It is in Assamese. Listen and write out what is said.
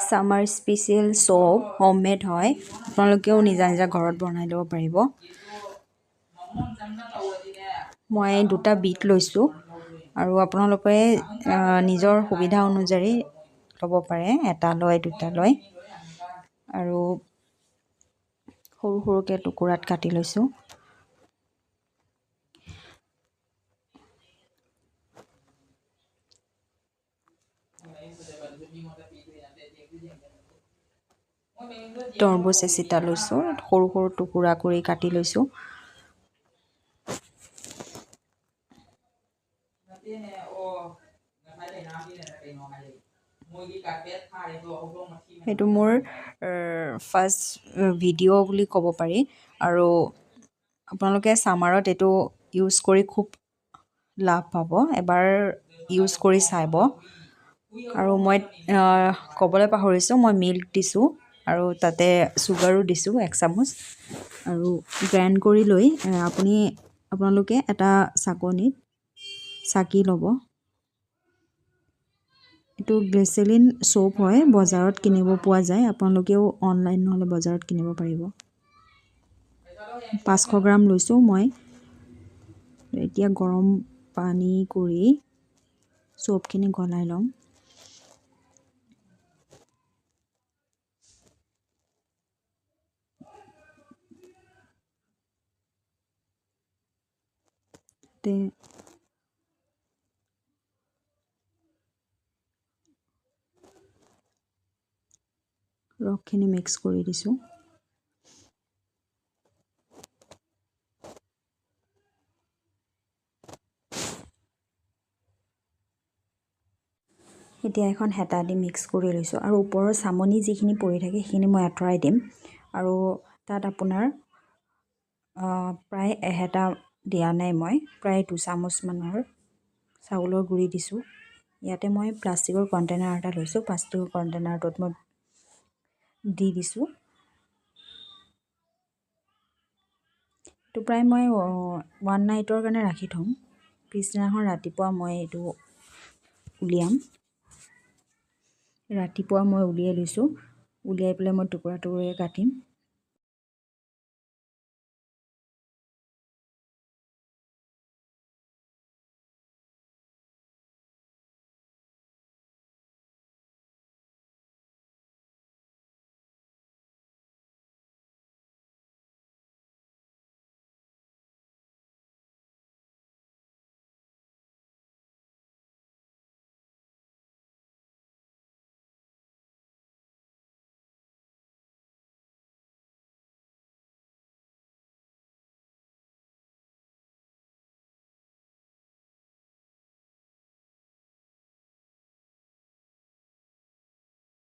সামাৰ স্পেচিয়েল চপ হোমমেড হয় আপোনালোকেও নিজা নিজা ঘৰত বনাই ল'ব পাৰিব মই দুটা বিট লৈছোঁ আৰু আপোনালোকে নিজৰ সুবিধা অনুযায়ী ল'ব পাৰে এটা লয় দুটা লয় আৰু সৰু সৰুকৈ টুকুৰাত কাটি লৈছোঁ তৰমুজ এচিটা লৈছোঁ সৰু সৰু টুকুৰা কৰি কাটি লৈছোঁ সেইটো মোৰ ফাৰ্ষ্ট ভিডিঅ' বুলি ক'ব পাৰি আৰু আপোনালোকে ছামাৰত এইটো ইউজ কৰি খুব লাভ পাব এবাৰ ইউজ কৰি চাব আৰু মই ক'বলৈ পাহৰিছোঁ মই মিল্ক দিছোঁ আৰু তাতে চুগাৰো দিছোঁ 1 চামুচ আৰু গ্ৰাইণ্ড কৰি লৈ আপোনালোকে এটা চাকনিত চাকি ল'ব এইটো গ্লিচাৰিন চ'প হয় বজাৰত কিনিব পোৱা যায় আপোনালোকেও অনলাইন নহ'লে বজাৰত কিনিব পাৰিব 500 গ্ৰাম লৈছোঁ মই এতিয়া গৰম পানী কৰি চ'পখিনি গলাই ল'ম ৰসখিনি মিক্স কৰি দিছোঁ এতিয়া এখন হেতা দি মিক্স কৰি লৈছোঁ আৰু ওপৰৰ চামনি যিখিনি পৰি থাকে সেইখিনি মই আঁতৰাই দিম আৰু তাত আপোনাৰ প্ৰায় এহেতা দিয়া নাই মই প্ৰায় 2 চামুচমানৰ চাউলৰ গুড়ি দিছোঁ ইয়াতে মই প্লাষ্টিকৰ কণ্টেইনাৰ এটা লৈছোঁ প্লাষ্টিকৰ কণ্টেইনাৰটোত মই দি দিছোঁ এইটো প্ৰায় মই 1 নাইটৰ কাৰণে ৰাখি থ'ম পিছদিনাখন ৰাতিপুৱা মই এইটো উলিয়াম ৰাতিপুৱা মই উলিয়াই লৈছোঁ উলিয়াই পেলাই মই টুকুৰা টুকুৰাকৈ কাটিম